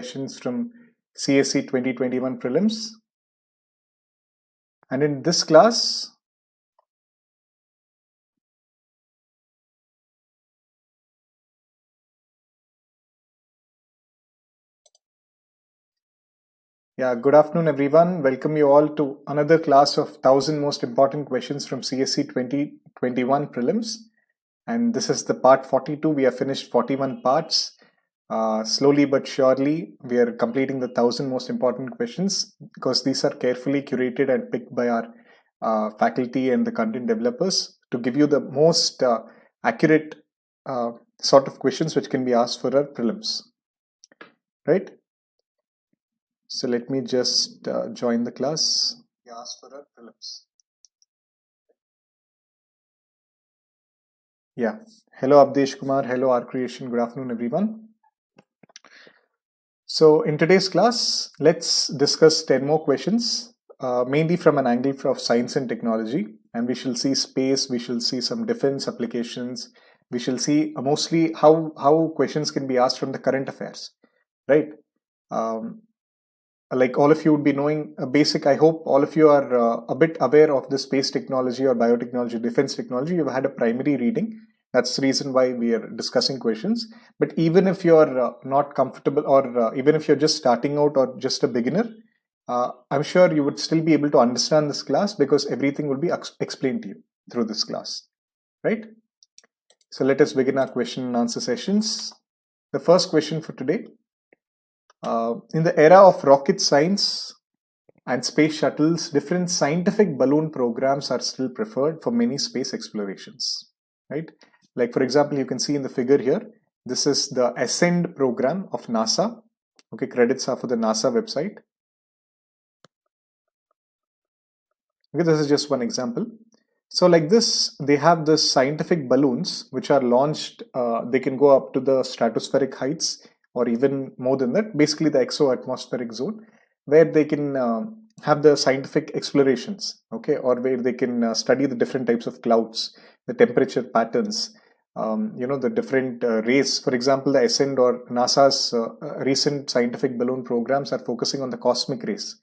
questions from CSE 2021 Prelims. And in this class, good afternoon everyone. Welcome you all to another class of 1000 most important questions from CSE 2021 Prelims. And this is the part 42. We have finished 41 parts. Slowly but surely, we are completing the 1000 most important questions because these are carefully curated and picked by our faculty and the content developers to give you the most accurate sort of questions which can be asked for our prelims. Right? So let me just join the class. Ask for our prelims. Yeah. Hello Abdesh Kumar. Hello R Creation. Good afternoon everyone. So in today's class, let's discuss 10 more questions, mainly from an angle of science and technology. And we shall see space, we shall see some defense applications, we shall see mostly how questions can be asked from the current affairs, right? Like all of you would be knowing a basic, I hope all of you are a bit aware of the space technology or biotechnology, defense technology. You've had a primary reading. That's the reason why we are discussing questions. But even if you're not comfortable or even if you're just starting out or just a beginner, I'm sure you would still be able to understand this class because everything will be explained to you through this class, right? So let us begin our question and answer sessions. The first question for today. In the era of rocket science and space shuttles, different scientific balloon programs are still preferred for many space explorations, right? Like for example, you can see in the figure here, this is the Ascend program of NASA. Okay, credits are for the NASA website. Okay, this is just one example. So like this, they have the scientific balloons which are launched. They can go up to the stratospheric heights or even more than that, basically the exo-atmospheric zone, where they can have the scientific explorations, okay, or where they can study the different types of clouds, the temperature patterns, the different rays. For example, the Ascend or NASA's recent scientific balloon programs are focusing on the cosmic rays,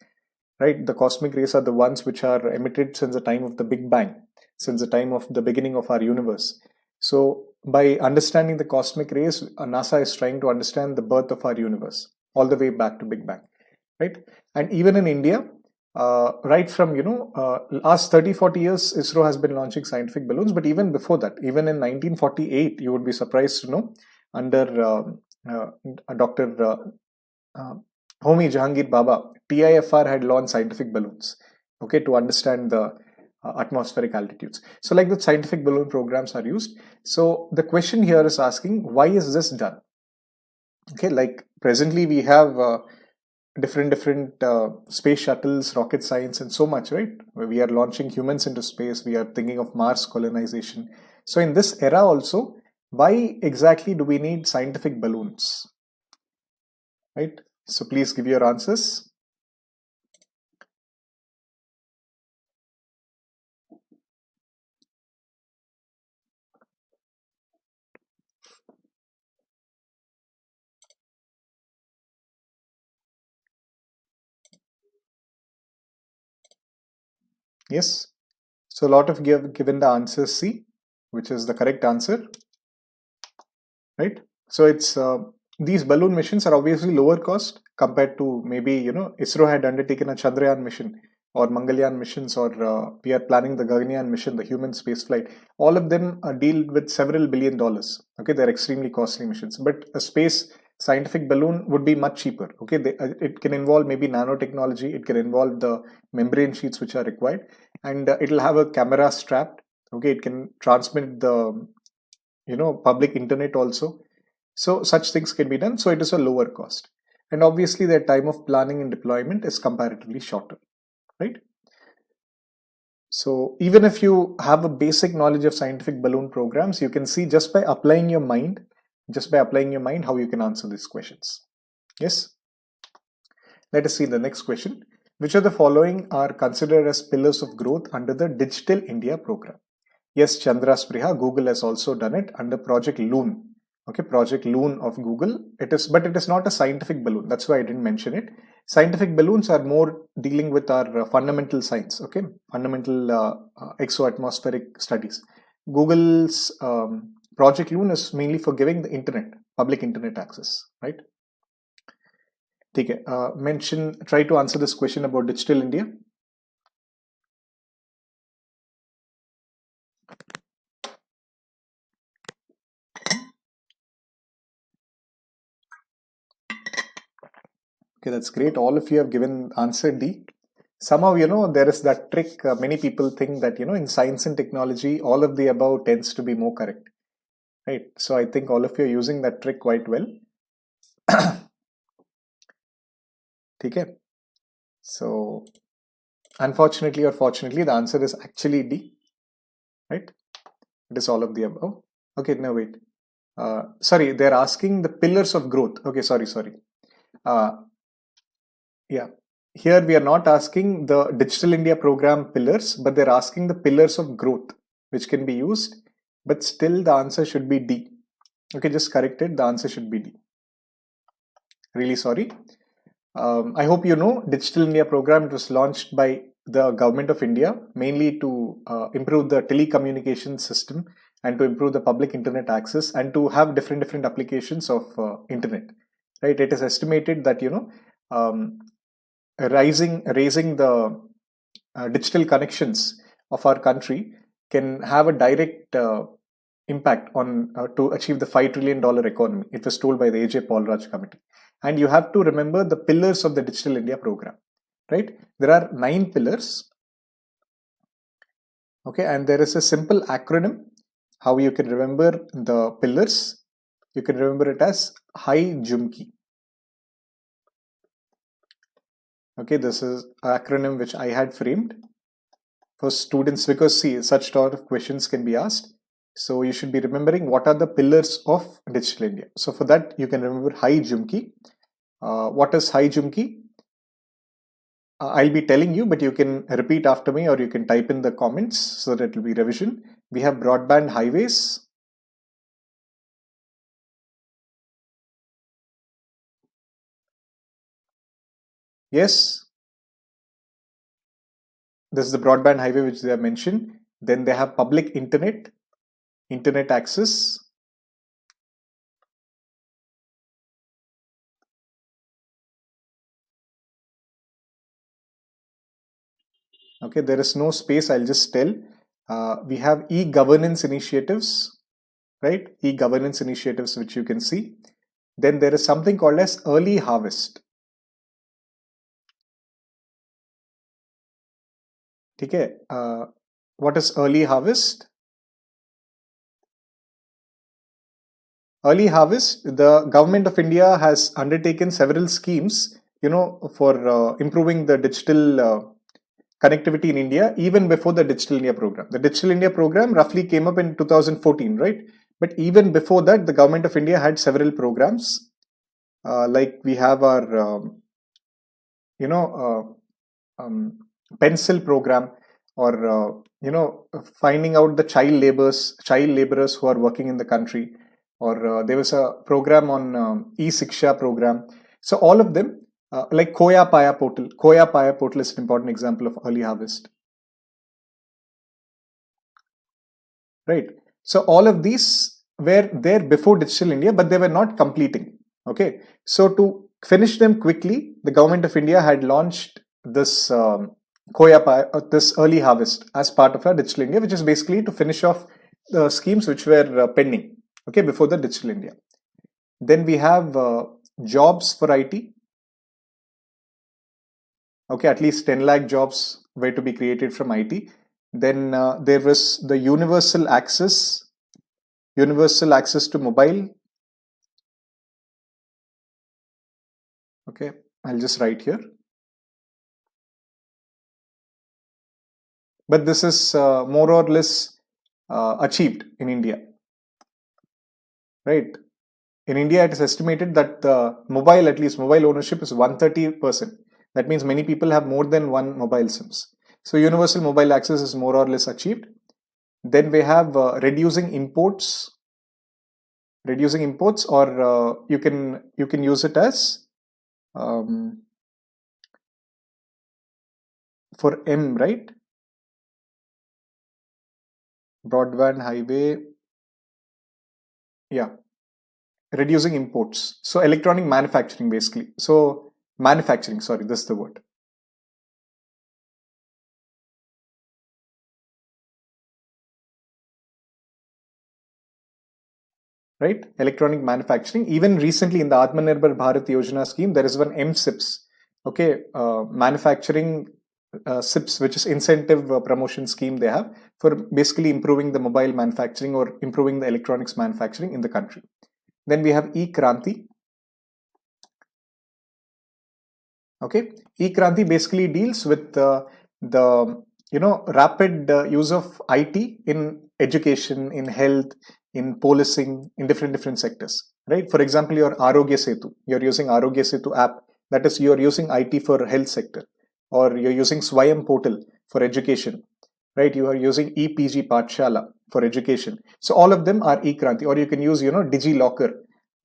right? The cosmic rays are the ones which are emitted since the time of the Big Bang, since the time of the beginning of our universe. So by understanding the cosmic rays, NASA is trying to understand the birth of our universe all the way back to Big Bang, right? And even in India, right from last 30-40 years, ISRO has been launching scientific balloons. But even before that, even in 1948, you would be surprised to know, under Dr. Homi Jahangir Baba, TIFR had launched scientific balloons, okay, to understand the atmospheric altitudes. So like the scientific balloon programs are used. So the question here is asking, why is this done? Okay, like presently we have different space shuttles, rocket science, and so much, right? We are launching humans into space. We are thinking of Mars colonization. So in this era also, why exactly do we need scientific balloons, right? So please give your answers. Yes. So a lot of given the answer C, which is the correct answer, right? So it's these balloon missions are obviously lower cost compared to maybe ISRO had undertaken a Chandrayaan mission or Mangalyaan missions, or we are planning the Gaganyaan mission, the human space flight. All of them deal with several $billion. Okay, they're extremely costly missions, but a space scientific balloon would be much cheaper. Okay, it can involve maybe nanotechnology, it can involve the membrane sheets which are required, and it'll have a camera strapped. Okay, it can transmit the public internet also. So such things can be done. So it is a lower cost, and obviously their time of planning and deployment is comparatively shorter, right? So even if you have a basic knowledge of scientific balloon programs, you can see just by applying your mind how you can answer these questions. Yes. Let us see the next question. Which of the following are considered as pillars of growth under the Digital India program? Yes, Chandra Spriha, Google has also done it under Project Loon. Okay, Project Loon of Google. But it is not a scientific balloon. That's why I didn't mention it. Scientific balloons are more dealing with our fundamental science, okay, fundamental exoatmospheric studies. Google's Project Loon is mainly for giving the internet, public internet access, right? Okay, try to answer this question about Digital India. Okay, that's great. All of you have given answer D. Somehow, there is that trick. Many people think that, in science and technology, all of the above tends to be more correct, right? So I think all of you are using that trick quite well. Okay. So unfortunately or fortunately, the answer is actually D, right? It is all of the above. Okay, no, wait. Sorry, they're asking the pillars of growth. Okay, sorry. Yeah. Here we are not asking the Digital India program pillars, but they're asking the pillars of growth, which can be used, but still the answer should be D. Okay, just correct it. The answer should be D. Really sorry. I hope you know Digital India program. It was launched by the government of India mainly to improve the telecommunication system and to improve the public internet access and to have different applications of internet. Right? It is estimated that raising the digital connections of our country can have a direct impact on to achieve the $5 trillion economy. It was told by the AJ Paulraj committee. And you have to remember the pillars of the Digital India program, right? There are 9 pillars. Okay, and there is a simple acronym how you can remember the pillars. You can remember it as HIJUMKI. Okay, this is an acronym which I had framed for students because see, such sort of questions can be asked. So you should be remembering what are the pillars of Digital India. So for that, you can remember HIJUMKI. What is HIJUMKI? I'll be telling you, but you can repeat after me or you can type in the comments so that it will be revision. We have broadband highways. Yes. This is the broadband highway which they have mentioned. Then they have public internet access. Okay, there is no space. I'll just tell. We have e-governance initiatives, right? E-governance initiatives, which you can see. Then there is something called as early harvest. Okay, what is early harvest? Early harvest, the government of India has undertaken several schemes, for improving the digital connectivity in India, even before the Digital India program. The Digital India program roughly came up in 2014, right? But even before that, the government of India had several programs. Like we have our, pencil program, or finding out the child laborers who are working in the country, or there was a program on e-Siksha program. So all of them, like Koya Paya portal is an important example of early harvest, right? So all of these were there before Digital India, but they were not completing. Okay, so to finish them quickly, the government of India had launched this this early harvest as part of our Digital India, which is basically to finish off the schemes which were pending, okay, before the Digital India. Then we have jobs for IT. Okay, at least 10 lakh jobs were to be created from IT. Then there was the universal access to mobile. Okay, I'll just write here. But this is more or less achieved in India, right? In India, it is estimated that at least mobile ownership is 130%. That means many people have more than one mobile SIMs. So universal mobile access is more or less achieved. Then we have reducing imports. reducing imports, or you can use it as for M, right? Broadband, highway, yeah, reducing imports. So electronic manufacturing basically. So manufacturing, sorry, this is the word. Right? Electronic manufacturing. Even recently in the Atmanirbhar Bharat Yojana scheme, there is one MSIPS. Okay, manufacturing SIPS, which is incentive promotion scheme they have for basically improving the mobile manufacturing or improving the electronics manufacturing in the country. Then we have E-Kranti. Okay, E-Kranti basically deals with the rapid use of IT in education, in health, in policing, in different sectors. Right? For example, your Arogya Setu, you're using Arogya Setu app. That is, you're using IT for health sector, or you're using Swayam portal for education. Right? You are using EPG Pathshala for education. So all of them are E-Kranti. Or you can use DigiLocker,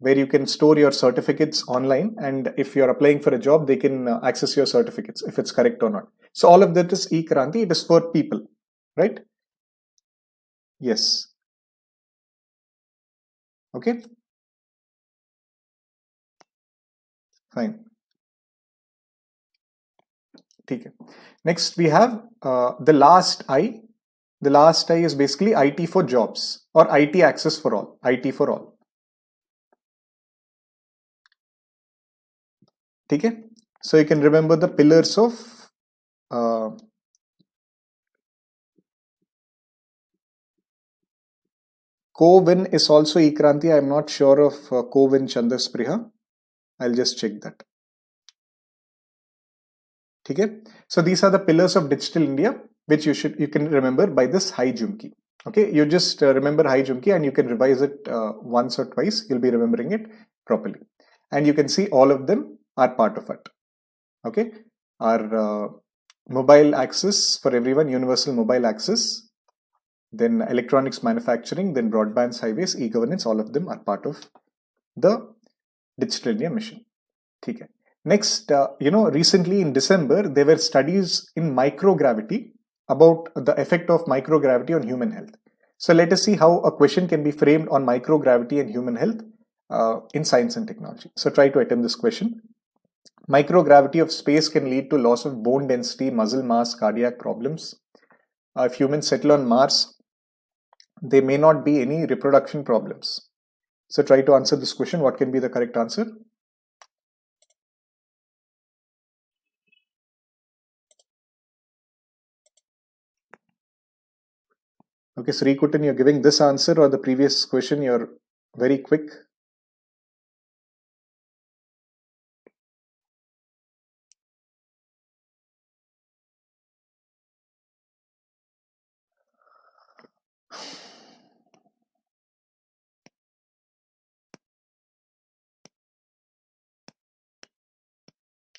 where you can store your certificates online, and if you're applying for a job, they can access your certificates if it's correct or not. So all of that is E-Kranti. It is for people, right? Yes. Okay. Fine. Okay. Next we have the last I. The last I is basically IT for jobs, or IT access for all. IT for all. Okay. So you can remember the pillars of Co-Win is also E-Kranti. I'm not sure of Co-Win Chandraspriha. I'll just check that. Okay. So these are the pillars of Digital India, which you can remember by this high Jumki. Okay. You just remember high Jumki and you can revise it once or twice. You'll be remembering it properly. And you can see all of them are part of it. Okay. Our mobile access for everyone, universal mobile access, then electronics manufacturing, then broadbands, highways, e-governance, all of them are part of the Digital India mission. Okay. Next, recently in December, there were studies in microgravity about the effect of microgravity on human health. So let us see how a question can be framed on microgravity and human health in science and technology. So try to attempt this question. Microgravity of space can lead to loss of bone density, muscle mass, cardiac problems. If humans settle on Mars, there may not be any reproduction problems. So try to answer this question. What can be the correct answer? Okay, Sri Kutan, you're giving this answer or the previous question, you're very quick.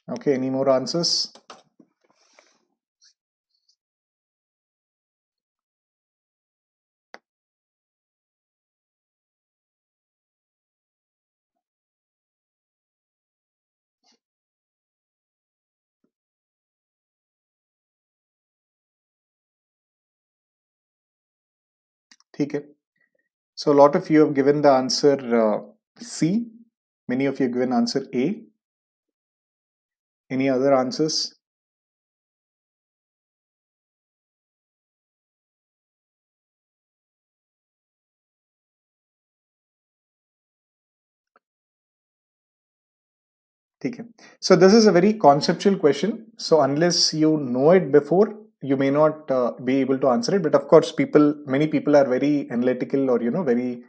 Okay, any more answers? Okay. So a lot of you have given the answer C. Many of you have given answer A. Any other answers? Okay. So this is a very conceptual question. So unless you know it before, you may not be able to answer it. But of course, many people are very analytical or very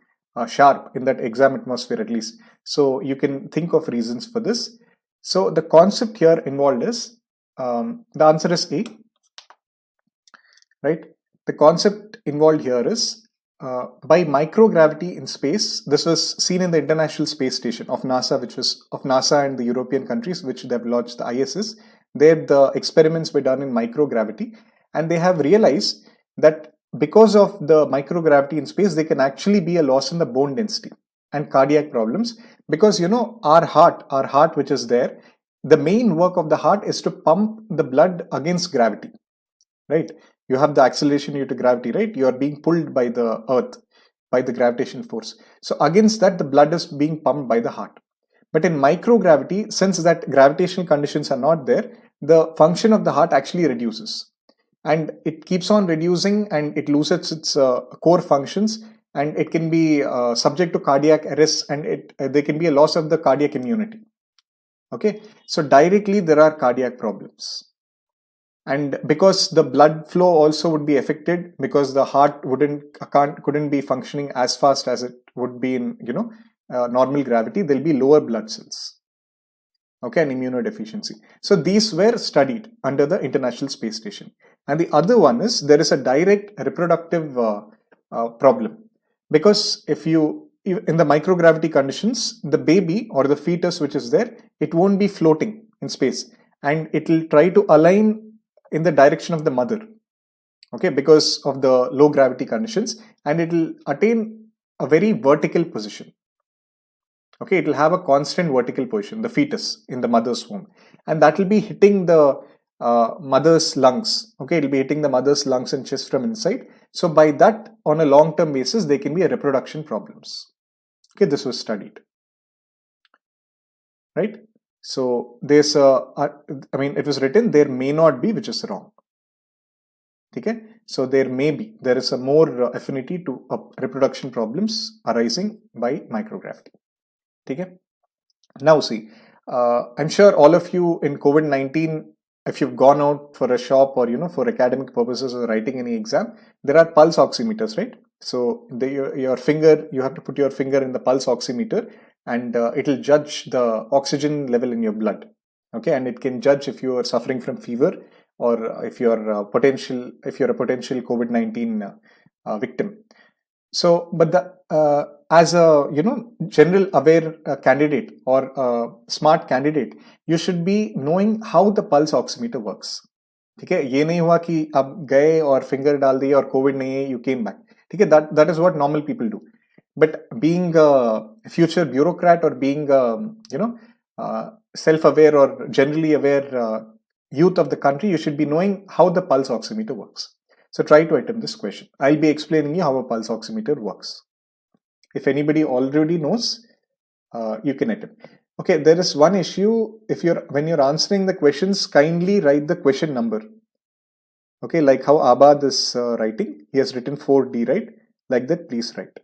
sharp in that exam atmosphere at least. So you can think of reasons for this. So the concept here involved is the answer is A, right? The concept involved here is by microgravity in space. This was seen in the International Space Station of NASA, which was of NASA and the European countries, which they have launched the ISS. There, the experiments were done in microgravity, and they have realized that because of the microgravity in space, there can actually be a loss in the bone density. and cardiac problems, because our heart which is there, the main work of the heart is to pump the blood against gravity, right? You have the acceleration due to gravity, right? You are being pulled by the earth, by the gravitational force. So against that, the blood is being pumped by the heart. But in microgravity, since that gravitational conditions are not there, the function of the heart actually reduces, and it keeps on reducing, and it loses its core functions, and it can be subject to cardiac arrest, and there can be a loss of the cardiac immunity. Okay, so directly there are cardiac problems, and because the blood flow also would be affected, because the heart couldn't be functioning as fast as it would be in normal gravity, there'll be lower blood cells, okay, and immunodeficiency. So these were studied under the International Space Station. And the other one is there is a direct reproductive problem, because if you in the microgravity conditions, the baby or the fetus which is there, it won't be floating in space, and it will try to align in the direction of the mother, okay, because of the low gravity conditions, and it will attain a very vertical position. Okay, it will have a constant vertical position, the fetus in the mother's womb, and that will be hitting the mother's lungs. Okay, it will be hitting the mother's lungs and chest from inside. So by that, on a long-term basis, there can be a reproduction problems. Okay, this was studied, right? So there's it was written there may not be, which is wrong. Okay, so there is a more affinity to reproduction problems arising by microgravity. Okay, now see, I'm sure all of you in COVID-19, if you've gone out for a shop or for academic purposes or writing any exam, there are pulse oximeters, right? So your finger, you have to put your finger in the pulse oximeter, and it'll judge the oxygen level in your blood. Okay, and it can judge if you are suffering from fever, or if you're a potential COVID-19 victim. So, but as a general aware candidate or smart candidate, you should be knowing how the pulse oximeter works. ठीक है, ये नहीं हुआ कि अब गए और finger डाल दिए और कोविड नहीं है, you came back. ठीक है, that is what normal people do. But being a future bureaucrat, or being self-aware or generally aware youth of the country, you should be knowing how the pulse oximeter works. So try to attempt this question. I'll be explaining you how a pulse oximeter works. If anybody already knows, you can attempt. Okay, there is one issue. When you're answering the questions, kindly write the question number. Okay, like how Abad is writing. He has written 4D, right? Like that, please write.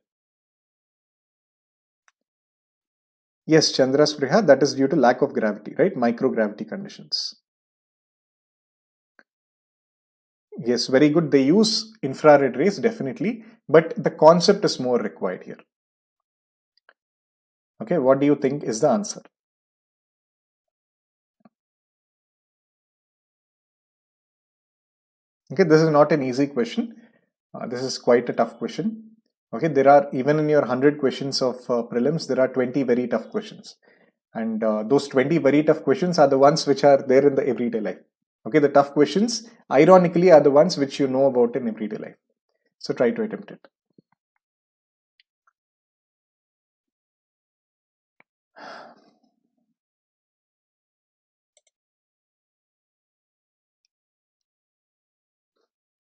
Yes, Chandra Spriha, that is due to lack of gravity, right? Microgravity conditions. Yes, very good. They use infrared rays, definitely, but the concept is more required here. Okay, what do you think is the answer? Okay, this is not an easy question. This is quite a tough question. Okay, there are, even in your 100 questions of prelims, there are 20 very tough questions. And those 20 very tough questions are the ones which are there in the everyday life. Okay, the tough questions, ironically, are the ones which you know about in everyday life. So try to attempt it.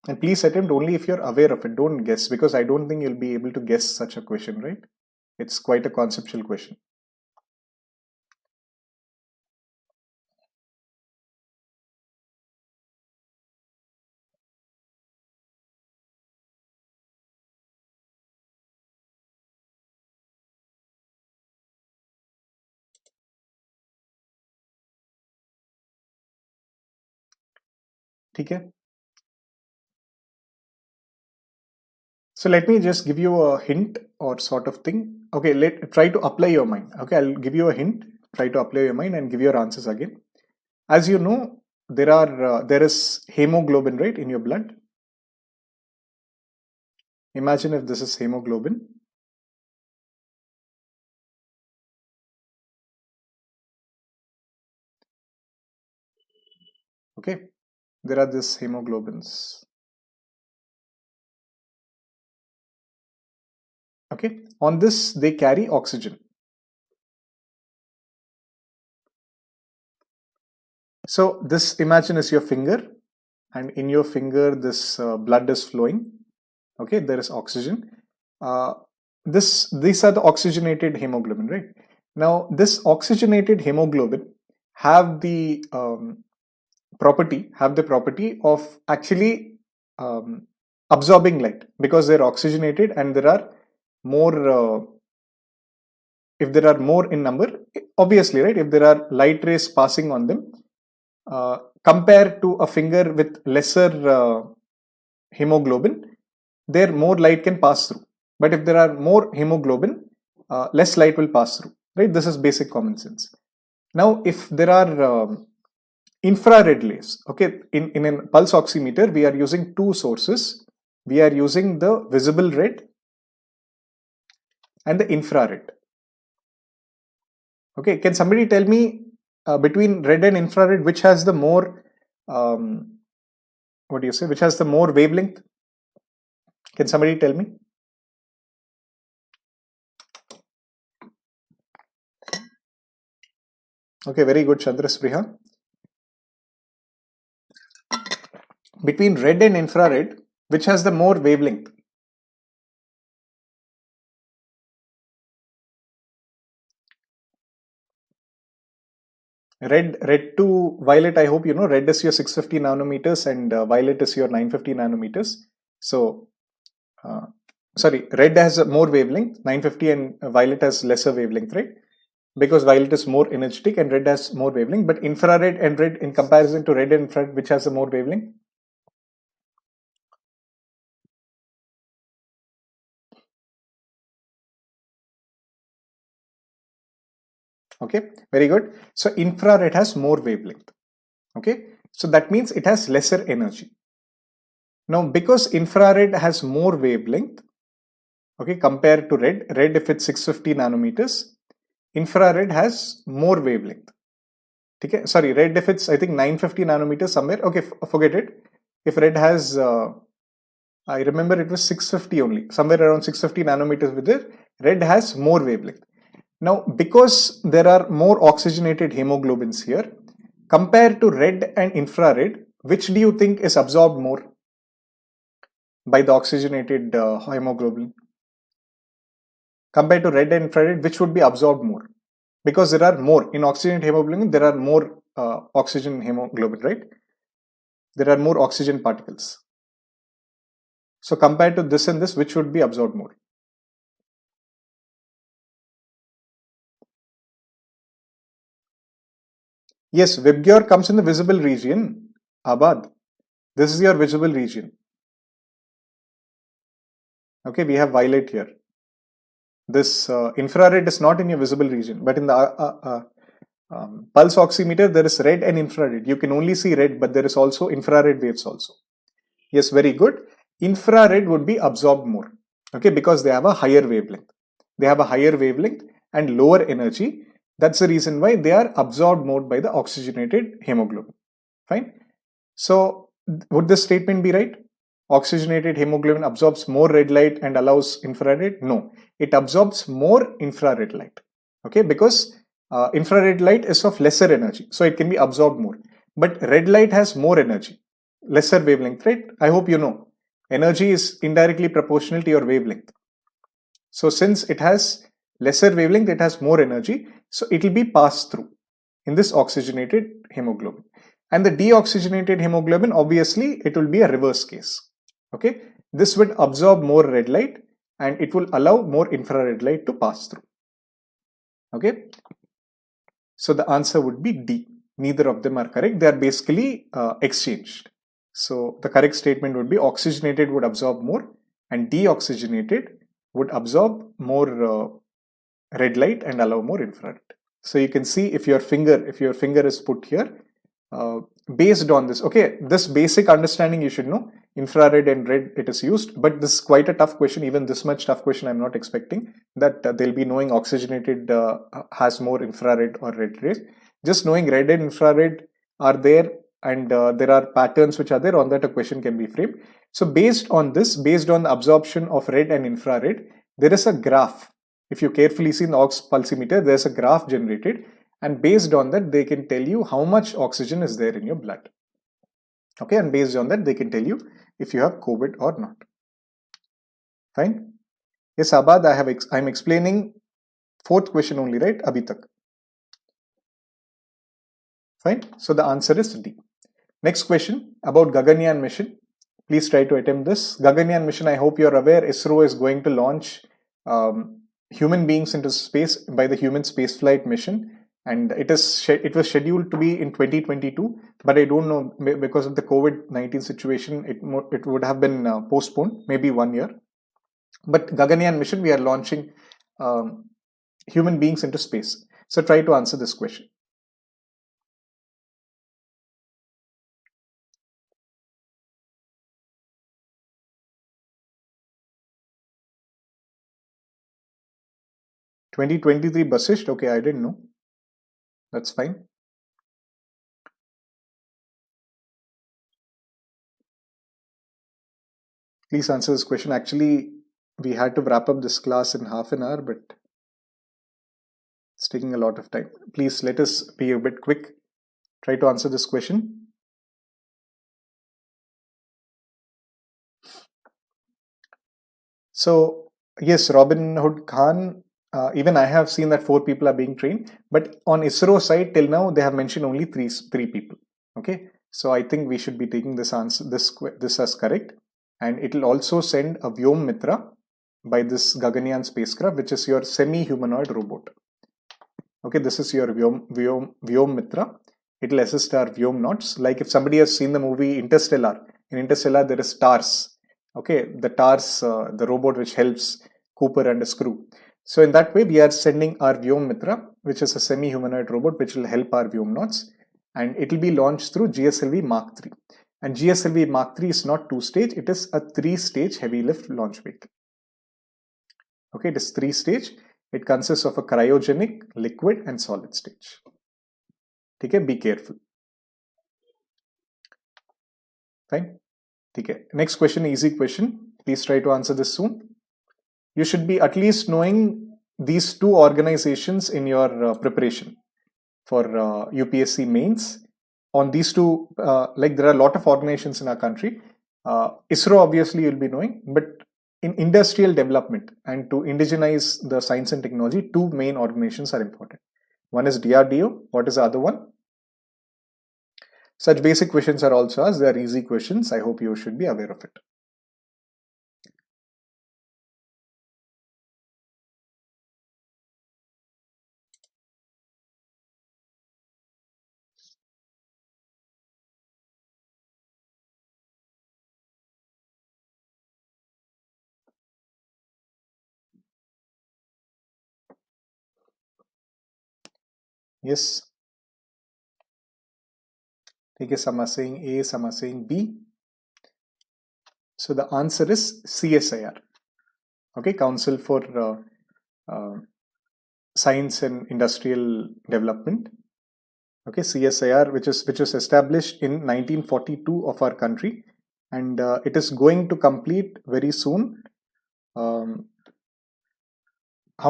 And please attempt only if you're aware of it. Don't guess, because I don't think you'll be able to guess such a question, right? It's quite a conceptual question. Okay. So let me just give you a hint or sort of thing. Okay, try to apply your mind. Okay, I'll give you a hint. Try to apply your mind and give your answers again. As you know, there is hemoglobin, right, in your blood. Imagine if this is hemoglobin. Okay, there are these hemoglobins. Okay, on this they carry oxygen. So this, imagine, is your finger, and in your finger this blood is flowing. Okay, there is oxygen. These are the oxygenated hemoglobin, right? Now this oxygenated hemoglobin have the property of actually absorbing light, because they're oxygenated and there are more if there are more in number, obviously, right, if there are light rays passing on them, compared to a finger with lesser hemoglobin, there more light can pass through. But if there are more hemoglobin, less light will pass through, right? This is basic common sense. Now if there are infrared rays, okay, in a pulse oximeter we are using two sources. We are using the visible red and the infrared. Okay, can somebody tell me between red and infrared which has the more which has the more wavelength? Can somebody tell me? Okay, very good, Chandraspriha. Between red and infrared, which has the more wavelength? Red to violet, I hope you know, red is your 650 nanometers and violet is your 950 nanometers. So, sorry, red has more wavelength, 950, and violet has lesser wavelength, right? Because violet is more energetic and red has more wavelength. But infrared and red, in comparison to red and infrared, which has the more wavelength? Okay, very good. So infrared has more wavelength. Okay, so that means it has lesser energy. Now because infrared has more wavelength, okay, compared to red if it's 650 nanometers, infrared has more wavelength. Okay, sorry, red if it's, I think, 950 nanometers somewhere. Okay, forget it. If red has I remember it was 650 only, somewhere around 650 nanometers with it, red has more wavelength. Now because there are more oxygenated hemoglobins here, compared to red and infrared, which do you think is absorbed more by the oxygenated hemoglobin? Compared to red and infrared, which would be absorbed more? Because there are more in oxygenated hemoglobin, there are more oxygen hemoglobin, right? There are more oxygen particles. So compared to this and this, which would be absorbed more? Yes, Vibgyor comes in the visible region. Abad, this is your visible region. Okay, we have violet here. This infrared is not in your visible region, but in the pulse oximeter there is red and infrared. You can only see red, but there is also infrared waves also. Yes, very good. Infrared would be absorbed more, okay, because they have a higher wavelength. They have a higher wavelength and lower energy. That's the reason why they are absorbed more by the oxygenated hemoglobin. Fine. So would this statement be right? Oxygenated hemoglobin absorbs more red light and allows infrared? No, it absorbs more infrared light. Okay, because infrared light is of lesser energy, so it can be absorbed more. But red light has more energy, lesser wavelength, right? I hope you know. Energy is indirectly proportional to your wavelength. So since it has lesser wavelength, it has more energy, so it will be passed through in this oxygenated hemoglobin. And the deoxygenated hemoglobin, obviously, it will be a reverse case. Okay, this would absorb more red light and it will allow more infrared light to pass through. Okay, so the answer would be D. Neither of them are correct. They are basically exchanged. So the correct statement would be oxygenated would absorb more and deoxygenated would absorb more red light and allow more infrared. So you can see if your finger is put here, based on this, okay, this basic understanding you should know, infrared and red it is used, but this is quite a tough question. Even this much tough question I'm not expecting that they'll be knowing oxygenated has more infrared or red rays. Just knowing red and infrared are there and there are patterns which are there, on that a question can be framed. So based on this, based on the absorption of red and infrared, there is a graph. If you carefully see in the ox pulsimeter, there's a graph generated, and based on that, they can tell you how much oxygen is there in your blood. Okay, and based on that, they can tell you if you have COVID or not. Fine. Yes, Abad, I'm explaining fourth question only, right? Abhi tak. Fine. So the answer is D. Next question about Gaganyaan Mission. Please try to attempt this. Gaganyaan Mission, I hope you're aware, ISRO is going to launch human beings into space by the Human Spaceflight Mission. And it was scheduled to be in 2022, but I don't know, because of the COVID-19 situation, it would have been postponed, maybe 1 year. But Gaganyaan Mission, we are launching human beings into space. So try to answer this question. "2023 Basist." Okay, I didn't know. That's fine. Please answer this question. Actually, we had to wrap up this class in half an hour, but it's taking a lot of time. Please let us be a bit quick. Try to answer this question. So, yes, Robin Hood Khan, even I have seen that 4 people are being trained, but on ISRO side till now they have mentioned only three people. Okay, so I think we should be taking this answer, this as correct, and it will also send a Vyomamitra by this Gaganyaan spacecraft, which is your semi-humanoid robot. Okay, this is your Vyomamitra. It will assist our Vyomnauts. Like if somebody has seen the movie Interstellar, in Interstellar there is TARS. Okay, the TARS, the robot which helps Cooper and his crew. So in that way, we are sending our Vyomamitra, which is a semi-humanoid robot which will help our Vyomnauts, and it will be launched through GSLV Mark III. And GSLV Mark III is not 2-stage, it is a 3-stage heavy lift launch vehicle. Okay, it is 3-stage. It consists of a cryogenic, liquid, and solid stage. Okay, be careful. Fine. Okay. Next question, easy question. Please try to answer this soon. You should be at least knowing these 2 organizations in your preparation for UPSC mains. On these 2, like there are a lot of organizations in our country. ISRO obviously you'll be knowing, but in industrial development and to indigenize the science and technology, 2 main organizations are important. One is DRDO. What is the other one? Such basic questions are also asked. They are easy questions. I hope you should be aware of it. Yes. Okay, some are saying A, some are saying B. So the answer is CSIR. Okay, Council for Science and Industrial Development. Okay, CSIR, which was established in 1942 of our country, and it is going to complete very soon. How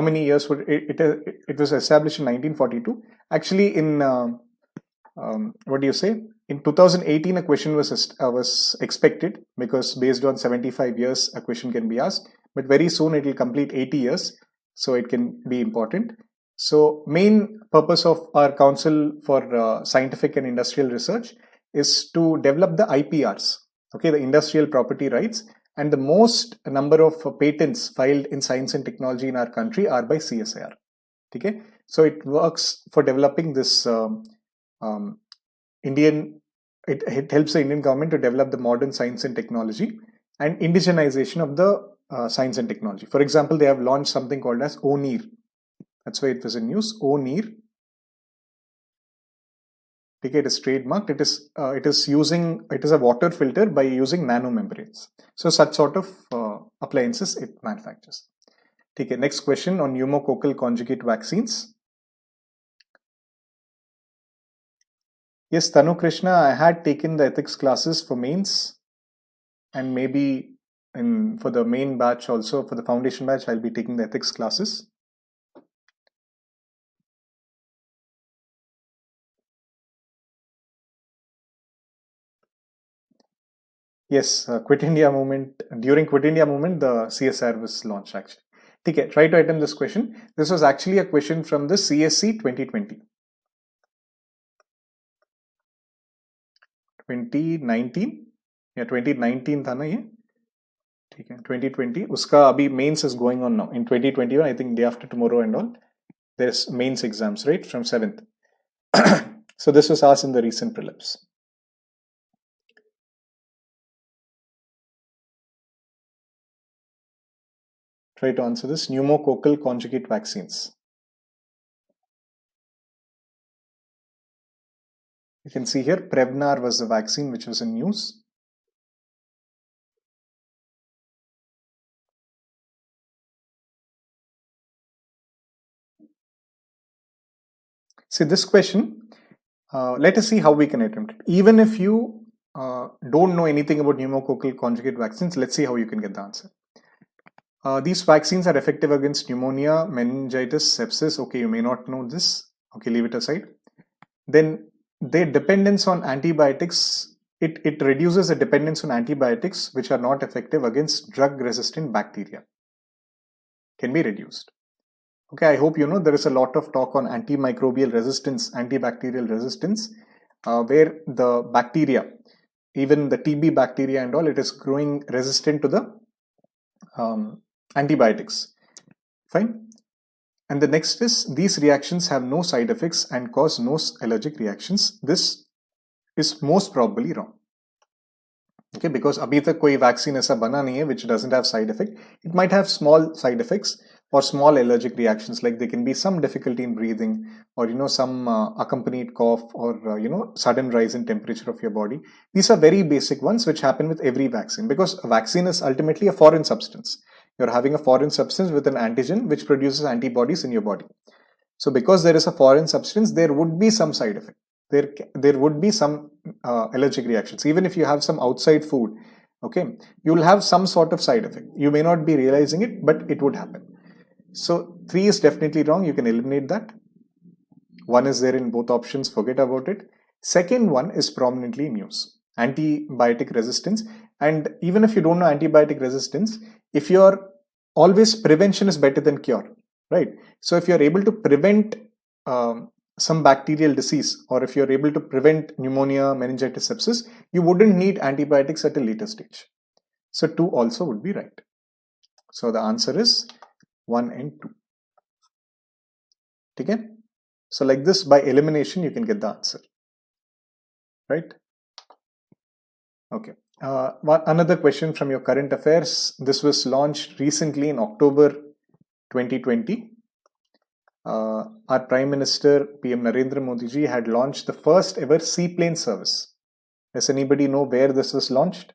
many years would it was established in 1942? Actually, in what do you say? In 2018, a question was expected, because based on 75 years, a question can be asked. But very soon it will complete 80 years, so it can be important. So main purpose of our Council for Scientific and Industrial Research is to develop the IPRs, okay, the industrial property rights, and the most number of patents filed in science and technology in our country are by CSIR. Okay, so it works for developing this it helps the Indian government to develop the modern science and technology and indigenization of the science and technology. For example, they have launched something called as ONIR. That's why it was in news. ONIR. Okay, it is trademarked. It is a water filter by using nanomembranes. So such sort of appliances it manufactures. Okay, next question on pneumococcal conjugate vaccines. Yes, Tanu Krishna, I had taken the ethics classes for mains, and maybe and for the main batch also, for the foundation batch, I'll be taking the ethics classes. Yes, Quit India movement. During Quit India movement, the CSR was launched actually. Okay, try to attempt this question. This was actually a question from the CSE 2020. 2019? Yeah, 2019 था ना ये? ठीक है, 2020. उसका अभी mains is going on now. In 2021, I think day after tomorrow and all, there's mains exams, right? From 7th. So this was asked in the recent prelims. Try to answer this. Pneumococcal Conjugate Vaccines. You can see here, Prevnar was the vaccine which was in news. See this question, let us see how we can attempt it. Even if you don't know anything about pneumococcal conjugate vaccines, let's see how you can get the answer. These vaccines are effective against pneumonia, meningitis, sepsis. Okay, you may not know this. Okay, leave it aside. Then their dependence on antibiotics, it reduces the dependence on antibiotics which are not effective against drug-resistant bacteria. Can be reduced. Okay, I hope you know there is a lot of talk on antimicrobial resistance, antibacterial resistance, where the bacteria, even the TB bacteria and all, it is growing resistant to the antibiotics. Fine. And the next is these reactions have no side effects and cause no allergic reactions. This is most probably wrong. Okay, because abhi tak koi vaccine aisa bana nahi hai which doesn't have side effect. It might have small side effects or small allergic reactions, like there can be some difficulty in breathing, or some accompanied cough, or sudden rise in temperature of your body. These are very basic ones which happen with every vaccine, because a vaccine is ultimately a foreign substance. You're having a foreign substance with an antigen which produces antibodies in your body. So because there is a foreign substance, there would be some side effect. There would be some allergic reactions. Even if you have some outside food, okay, you will have some sort of side effect. You may not be realizing it, but it would happen. So 3 is definitely wrong. You can eliminate that. 1 is there in both options. Forget about it. Second one is prominently in use. Antibiotic resistance. And even if you don't know antibiotic resistance, if you're always, prevention is better than cure, right? So if you're able to prevent some bacterial disease, or if you're able to prevent pneumonia, meningitis, sepsis, you wouldn't need antibiotics at a later stage. So 2 also would be right. So the answer is 1 and 2. Okay? So like this, by elimination, you can get the answer, right? Okay. Another question from your current affairs. This was launched recently in October 2020. Our Prime Minister PM Narendra Modi ji had launched the first ever seaplane service. Does anybody know where this was launched?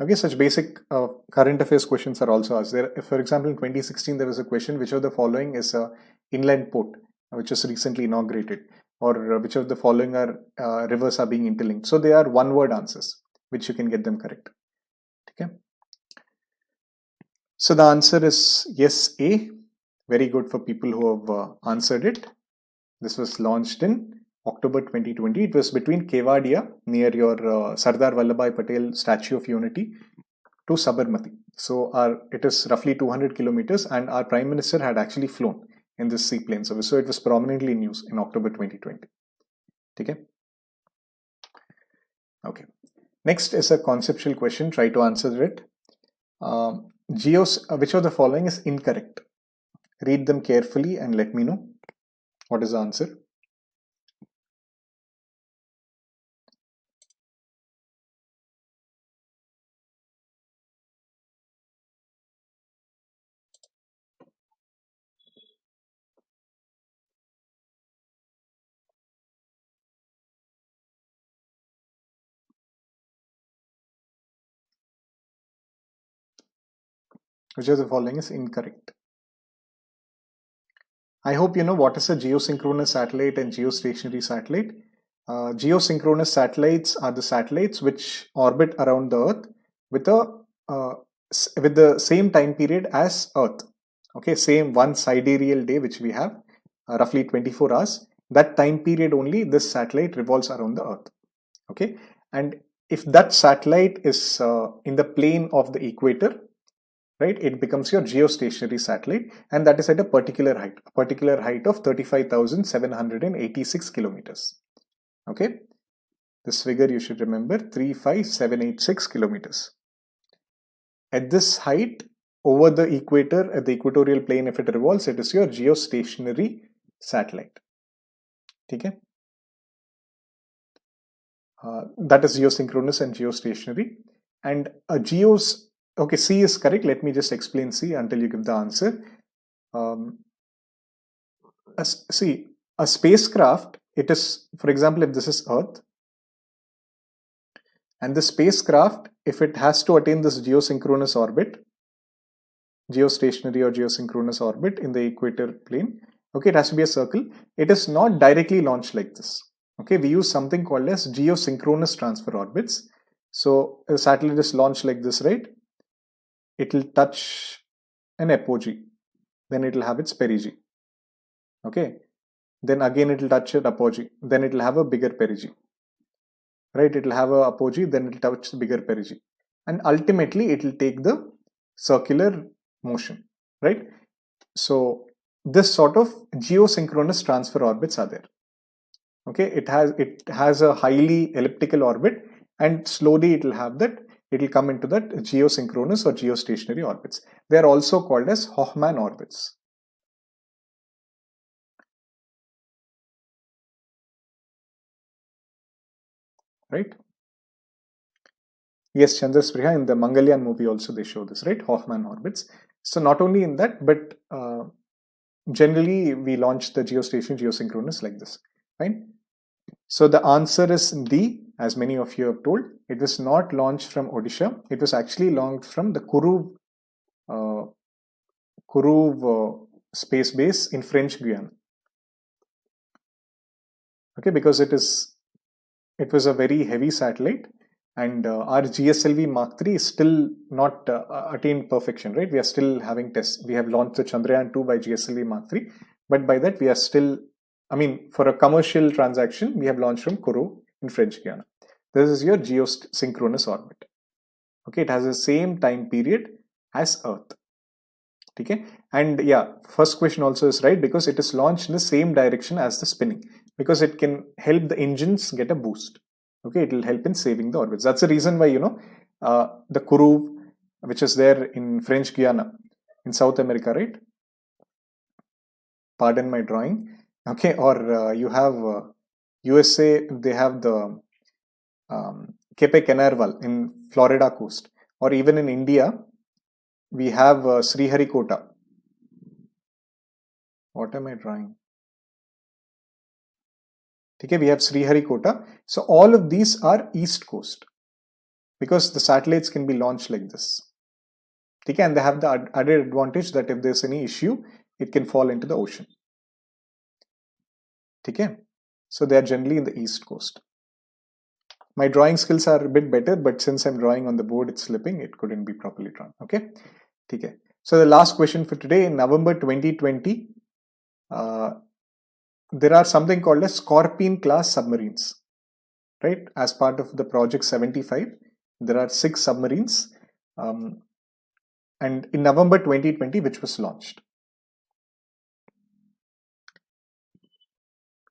Okay, such basic current affairs questions are also asked. There, for example, in 2016, there was a question: which of the following is a inland port which is recently inaugurated, or which of the following are rivers are being interlinked? So they are one-word answers, which you can get them correct. Okay. So the answer is yes, A. Very good for people who have answered it. This was launched in October 2020. It was between Kevadia, near your Sardar Vallabhbhai Patel Statue of Unity, to Sabarmati. So it is roughly 200 kilometers, and our Prime Minister had actually flown in this seaplane service. So it was prominently in use in October 2020. Okay. Okay. Next is a conceptual question. Try to answer it. Which of the following is incorrect? Read them carefully and let me know what is the answer. Which of the following is incorrect? I hope you know what is a geosynchronous satellite and geostationary satellite. Geosynchronous satellites are the satellites which orbit around the Earth with with the same time period as Earth. Okay, same one sidereal day which we have, roughly 24 hours. That time period only this satellite revolves around the Earth. Okay, and if that satellite is in the plane of the equator, right, it becomes your geostationary satellite, and that is at a particular height of 35,786 kilometers. Okay, this figure you should remember, 35786 kilometers. At this height, over the equator, at the equatorial plane, if it revolves, it is your geostationary satellite. Okay, that is geosynchronous and geostationary. And a okay, C is correct. Let me just explain C until you give the answer. See, a spacecraft, it is, for example, if this is Earth, and the spacecraft, if it has to attain this geosynchronous orbit, geostationary or geosynchronous orbit in the equator plane, okay, it has to be a circle. It is not directly launched like this. Okay, we use something called as geosynchronous transfer orbits. So a satellite is launched like this, right? It will touch an apogee, then it will have its perigee. Okay, then again it will touch an apogee, then it will have a bigger perigee. Right, it will have a apogee, then it will touch the bigger perigee, and ultimately it will take the circular motion, right? So this sort of geosynchronous transfer orbits are there. Okay, it has a highly elliptical orbit, and slowly it will come into that geosynchronous or geostationary orbits. They are also called as Hoffman orbits. Right? Yes, Chandraspriya, in the Mangalyaan movie also they show this, right? Hoffman orbits. So not only in that, but generally we launch the geostation geosynchronous like this, right? So the answer is D, as many of you have told. It was not launched from Odisha. It was actually launched from the Kourou space base in French Guiana. Okay, because it was a very heavy satellite, and our GSLV Mk III is still not attained perfection, right? We are still having tests. We have launched the Chandrayaan 2 by GSLV Mk III, but by that we are still, I mean, for a commercial transaction, we have launched from Kourou in French Guiana. This is your geosynchronous orbit. Okay, it has the same time period as Earth. Okay, and yeah, first question also is right, because it is launched in the same direction as the spinning, because it can help the engines get a boost. Okay, it will help in saving the orbits. That's the reason why, the Kourou, which is there in French Guiana in South America, right? Pardon my drawing. Okay, or you have USA, they have the Cape Canaveral in Florida coast, or even in India, we have Sriharikota. What am I drawing? Okay, we have Sriharikota. So all of these are east coast, because the satellites can be launched like this. Okay, and they have the added advantage that if there's any issue, it can fall into the ocean. Okay, so they are generally in the east coast. My drawing skills are a bit better, but since I'm drawing on the board, it's slipping. It couldn't be properly drawn. Okay. Okay. So the last question for today, in November 2020, there are something called as Scorpion class submarines, right? As part of the Project 75, there are 6 submarines, and in November 2020, which was launched.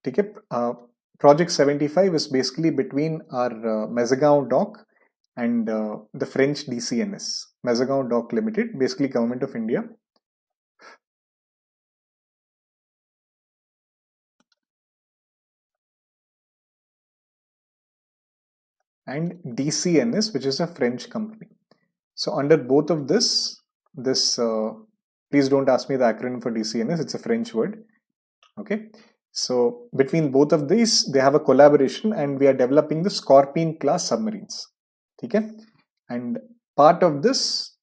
Okay. Project 75 is basically between our Mazagon dock and the French DCNS, Mazagon Dock Limited, basically Government of India. And DCNS, which is a French company. So under both of this, please don't ask me the acronym for DCNS, it's a French word. Okay. So between both of these, they have a collaboration, and we are developing the Scorpion class submarines. Okay. And part of this,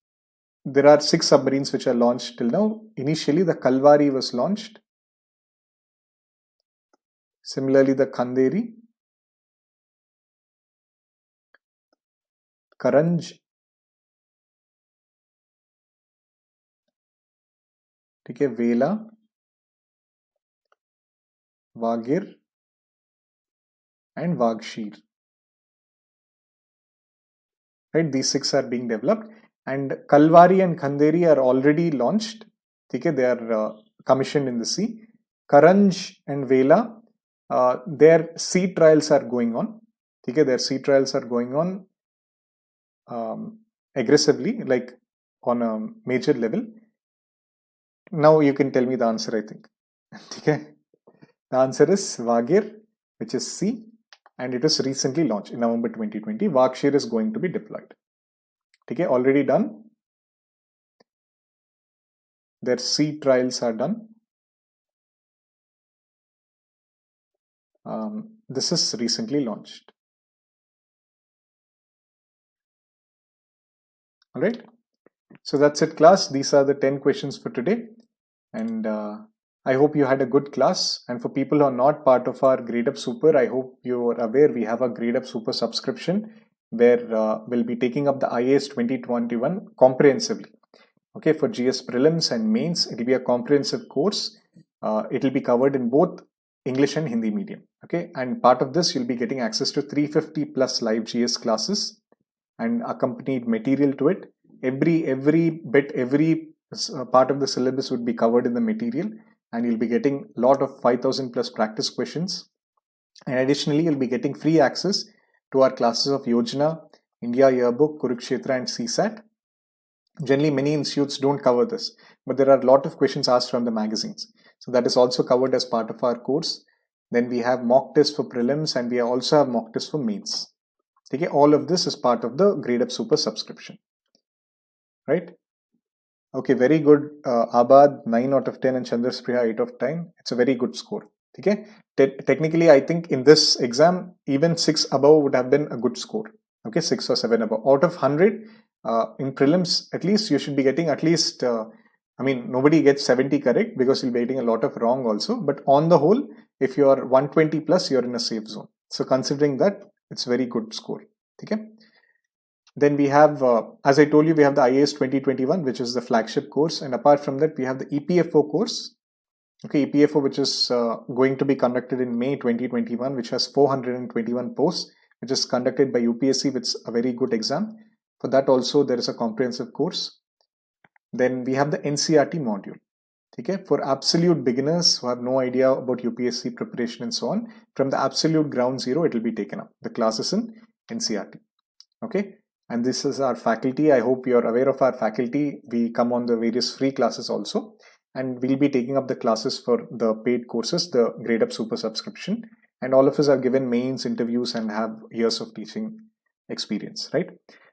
there are 6 submarines which are launched till now. Initially, the Kalvari was launched Similarly, the Khanderi, Karanj, ठीक है, Vela, Wagir and Wagshir. Right, these 6 are being developed, and Kalvari and Khanderi are already launched. Okay, they are commissioned in the sea. Karanj and Vela, their sea trials are going on. Okay, their sea trials are going on aggressively, like on a major level. Now you can tell me the answer, I think. Okay, the answer is Wagir, which is C, and it was recently launched in November 2020. Wagshir is going to be deployed. Okay, already done. Their sea trials are done. This is recently launched. All right. So that's it, class. These are the 10 questions for today. And I hope you had a good class. And for people who are not part of our Gradeup Super, I hope you are aware we have a Gradeup Super subscription where we'll be taking up the IAS 2021 comprehensively. Okay, for GS Prelims and Mains, it will be a comprehensive course. It will be covered in both English and Hindi medium. Okay, and part of this, you'll be getting access to 350 plus live GS classes and accompanied material to it. Every part of the syllabus would be covered in the material, and you'll be getting a lot of 5,000 plus practice questions. And additionally, you'll be getting free access to our classes of Yojana, India Yearbook, Kurukshetra, and CSAT. Generally, many institutes don't cover this, but there are a lot of questions asked from the magazines. So that is also covered as part of our course. Then we have mock tests for prelims, and we also have mock tests for mains. Okay, all of this is part of the Gradeup Super subscription. Right? Okay, very good. Abad 9 out of 10 and Chandraspriya 8 of 10. It's a very good score. Okay, technically, I think in this exam, even 6 above would have been a good score. Okay, 6 or 7 above. Out of 100, in prelims, at least you should be getting at least, nobody gets 70 correct because you'll be getting a lot of wrong also. But on the whole, if you are 120 plus, you're in a safe zone. So considering that, it's very good score. Okay. Then we have, as I told you, we have the IAS 2021, which is the flagship course. And apart from that, we have the EPFO course. Okay, EPFO, which is going to be conducted in May 2021, which has 421 posts, which is conducted by UPSC, which is a very good exam. For that also, there is a comprehensive course. Then we have the NCRT module. Okay, for absolute beginners who have no idea about UPSC preparation and so on, from the absolute ground zero, it will be taken up. The classes in NCRT. Okay, and this is our faculty. I hope you are aware of our faculty. We come on the various free classes also, and we'll be taking up the classes for the paid courses, the Gradeup Super subscription. And all of us are given mains, interviews, and have years of teaching experience, right?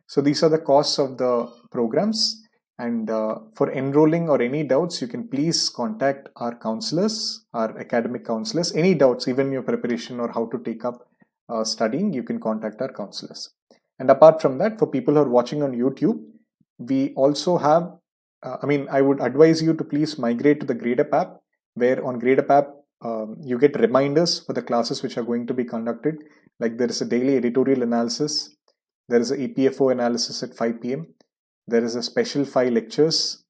So these are the costs of the programs. And for enrolling or any doubts, you can please contact our counselors, our academic counselors. Any doubts, even your preparation or how to take up studying, you can contact our counselors. And apart from that, for people who are watching on YouTube, we also have, I would advise you to please migrate to the Gradeup app, where on Gradeup app, you get reminders for the classes which are going to be conducted. Like there is a daily editorial analysis. There is a EPFO analysis at 5 p.m. There is a special 5 lectures.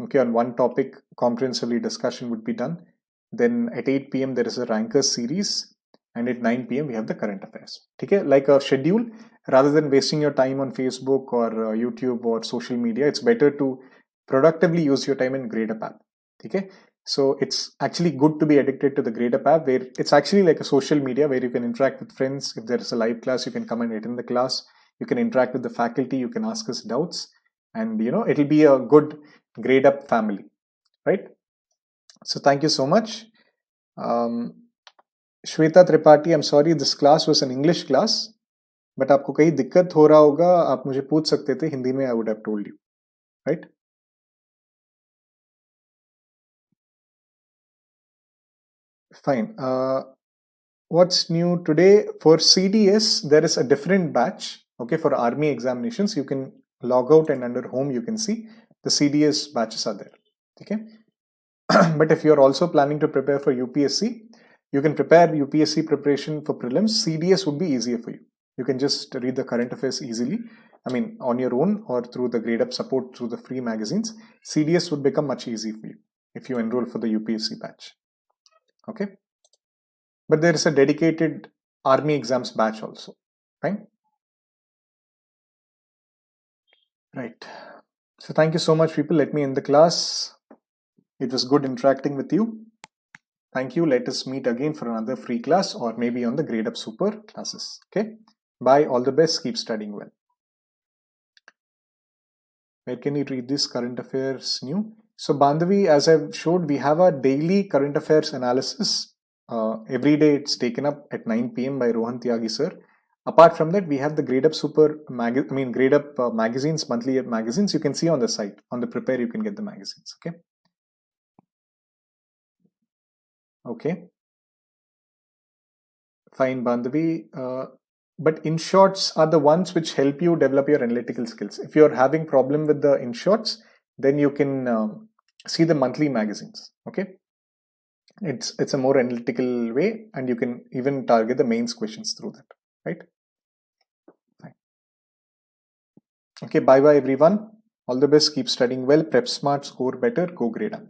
Okay, on one topic, comprehensively discussion would be done. Then at 8 p.m. there is a rankers series. And at 9 p.m. we have the current affairs. Okay, like a schedule, rather than wasting your time on Facebook or YouTube or social media, it's better to productively use your time in Gradeup app. Okay, so it's actually good to be addicted to the Gradeup app, where it's actually like a social media where you can interact with friends. If there is a live class, you can come and attend the class. You can interact with the faculty. You can ask us doubts, and it'll be a good Gradeup family, right? So thank you so much. Shweta Tripathi, I'm sorry, this class was an English class, but आपको कहीं दिक्कत हो रहा होगा, आप मुझे पूछ सकते थे हिंदी में. I would have told you, right? Fine. What's new today? For CDS, there is a different batch. Okay, for army examinations, you can log out and under home you can see the CDS batches are there. Okay, but if you're also planning to prepare for UPSC, You can prepare UPSC preparation for prelims. CDS would be easier for you. You can just read the current affairs easily. I mean, on your own or through the Gradeup support through the free magazines. CDS would become much easier for you if you enroll for the UPSC batch. Okay. But there is a dedicated army exams batch also, right? Right. So thank you so much, people. Let me end the class. It was good interacting with you. Thank you. Let us meet again for another free class or maybe on the Gradeup Super classes. Okay. Bye. All the best. Keep studying well. Where can you read this current affairs new? So Bandhavi, as I've showed, we have a daily current affairs analysis. Every day it's taken up at 9 p.m. by Rohan Tyagi sir. Apart from that, we have the Gradeup Super Gradeup magazines, monthly magazines. You can see on the site. On the prepare, you can get the magazines. Okay. Okay. Fine, Bandhavi. But InShots are the ones which help you develop your analytical skills. If you're having problem with the InShots, then you can see the monthly magazines. Okay. It's a more analytical way, and you can even target the mains questions through that. Right. Fine. Okay. Bye bye everyone. All the best. Keep studying well. Prep smart. Score better. Go Gradeup.